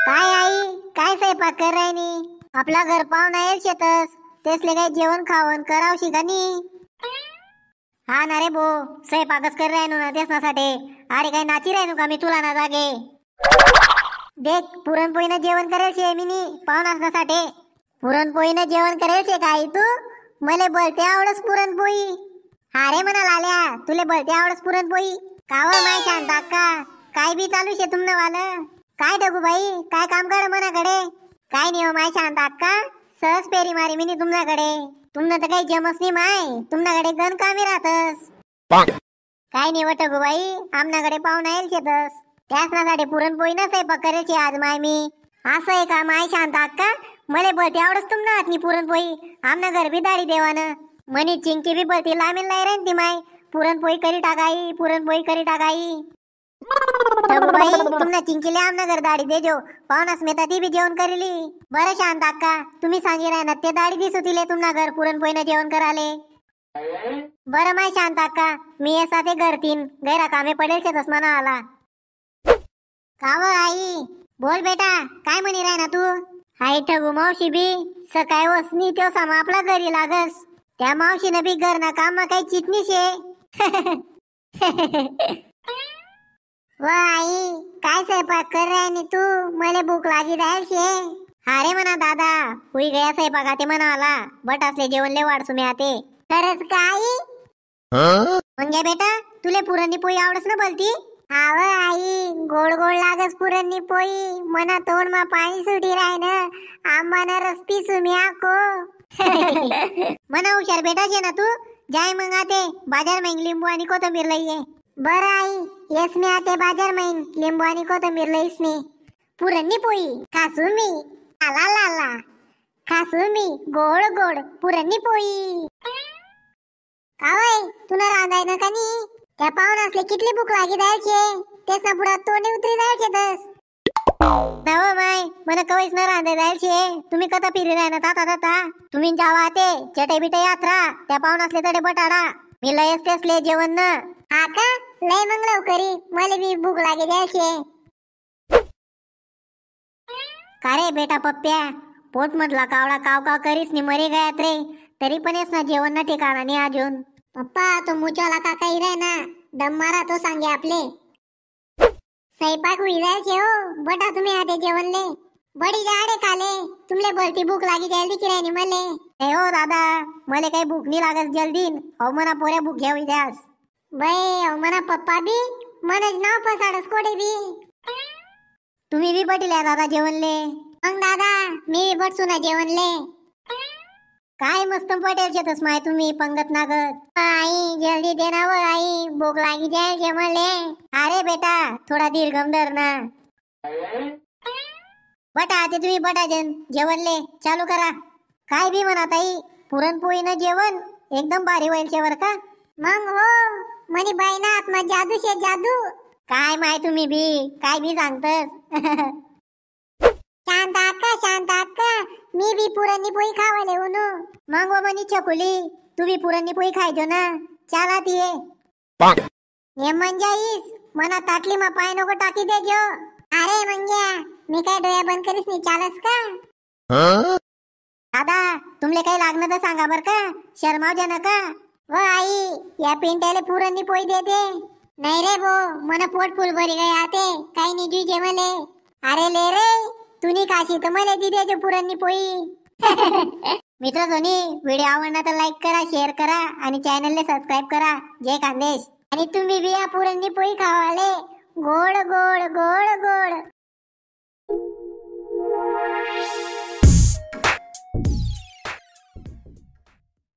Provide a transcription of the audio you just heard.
काय आई, काय स्वयंपाक करायनी? आपला घर पाहुणा येईल शेतस, तेसले काय जेवण खावण करावशी का नी? हा ना रे भो, स्वयंपाकच कर राहिनो ना तेसनासाठी. अरे काय नाची राहिनो का मी तुला ना जागे? देख पुरणपोळीनं जेवण करेल शे मी नी पाहुणासाठी. पुरणपोळीनं जेवण करेल शे का आई तू? मले बोलते आवडस पुरणपोळी. हा रे म्हणा लाल्या, तुले बोलते आवडस पुरणपोळी. काव माय शांत अक्का, काय बी चालू शे तुमनं वालं? काय डगू बाई, काय काम कर मनाकडे? काय नाही हो माय शांत अक्का, सहज पेरी मारी मी तुमच्याकडे. तुमनं तर काही जमस नाही माय, तुमच्याकडे गण कामी राहतस. काय नाही वट गो बाई, आमनाकडे पाहुणा येईल शेतस, त्यासाठी पुरणपोळी न स्वयंपाक करायची आज माय मी. असं आहे का माय शांत अक्का? मले बोलते आवडस तुमनं हातनी पुरणपोळी. आमना घर बी दाडी देवानं मनी चिंकी बी बोलती लामीन लाई राहीन ती माय. पुरणपोळी करी टाकाई, पुरणपोळी करी टाकाई. बाई तुमना चिंकीले आमना घर दाडी देजो, पाहुणास मेता ती बी जेवण करेली. बरं शांत अक्का, तुम्ही सांगी राहणार ते दाडी दिसू तिले तुमना घर पुरणपोळीनं जेवण कराले. बरं माय शांत अक्का, मी असा ते घर तीन गैरा कामे पडेल शेतस म्हणा आला. काव आई, बोल बेटा, काय म्हणी राय ना तू? आई ठगू मावशी बी सकाळी वसनी त्यो सामा आपला घरी लागस. त्या मावशीनं बी घरना काम काही चिटणी शे. व आई, काय स्वयंपाक कर राय तू? मले भूक लागी राहील शे. अरे म्हणा दादा, हुई गया स्वयंपाक आते म्हणा आला. बट असले जेवण ले वाढसू मी आते. खरंच काय? म्हणजे बेटा तुले पुरणनी पोळी आवडस ना बोलती? आव आई, गोड गोड लागस पुरणनी पोळी. मना तोंड मा पाणी सुटी राय ना, आंबाना रस पिसू मी आको. मना हुशार बेटा शे ना तू. जाय मग आते बाजार में लिंबू आणि कोथिंबीर लई ये. बरं आई, येस मी आते बाजार में लिंबू आणि कोथिंबीर लईस मी. पुरणनी पोळी खासू मी, आला लाला खासू मी, गोड गोड पुरणनी पोळी. कावय तुला रांधाय ना का नी? त्या पाहुणासले कितली भूक लागी द्यायचे, तेच ना पुढे तोंडी उतरी द्यायचे तस. नव माय, मला कवच न रांधे द्यायचे. तुम्ही कथा फिरी राय ना ताता ताता. तुम्ही जावा ते चटे बिटे यात्रा, त्या पाहुणासले तडे बटाडा. मी लयच तेसले जेवण न. हा का? लय मग लवकरी, मला बी भूक लागे द्यायचे. का रे बेटा पप्प्या, पोट म्हटला कावळा काव काव करीस नि मरी गयात रे, तरी पण येस ना जेवण ना ठिकाणा नाही अजून. पप्पा तो मुचाला काका ही ना, दम मारा तो सांगे आपले. स्वयंपाक हुई जायचे हो, बटा तुम्ही आते जेवणले. बडी जाडे काले, तुमले बोलती भूक लागी जल्दी की राहिनी मले. ए हो दादा, मले काही भूक नाही लागत जल्दीन. हो मना पोऱ्या भूक घ्यावी द्यास. बाई हो मना पप्पा बी मनच नाव पसाडस कोडे बी. तुम्ही बी बटिल्या दादा जेवणले. मग दादा मी बी बटसू ना जेवणले. काय मस्त पटेल शेतस माय तुम्ही पंगत नागत. आई जल्दी देना व आई, भूक लागी जाय जेवणले. अरे बेटा थोडा दीर्घम धर ना. बटा आते तुम्ही बटाजन जेवणले चालू करा. काय बी म्हणा ताई, पुरणपोळीनं जेवण एकदम भारी होईल शेवर का? मग हो, मनी बाई ना आत्मा जादू शे जादू. काय माय तुम्ही बी काय बी सांगतस. शांत अक्का, मी बी पुरणनी पोळी खावाले उनो. मग वो मनी चकुली, तू बी पुरणनी पोळी खायजो ना, चाला तिये. ये मंजाईस, मना ताटली मा पाय नको टाकी देजो. अरे मंग्या, मी काय डोळ्या बंद करीस नाही चालस का? दादा तुमले काही लागणं तर सांगा बर का, शर्माव जा नका. व आई, या पिंट्याले पुरणनी पोळी देते. नाही रे बो, मना पोट फुल भरी गए आते, काही नाही जुजे मले. अरे ले रे, तुनी काशी तर मला दी देजो पुरणनी पोळी. मित्र सोनी, व्हिडिओ आवडला तर लाईक करा, शेअर करा आणि चॅनलले सबस्क्राईब करा. जय खानदेश. आणि तुम्ही बी या पुरणनी पोळी खावाले. गोड गोड गोड गोड.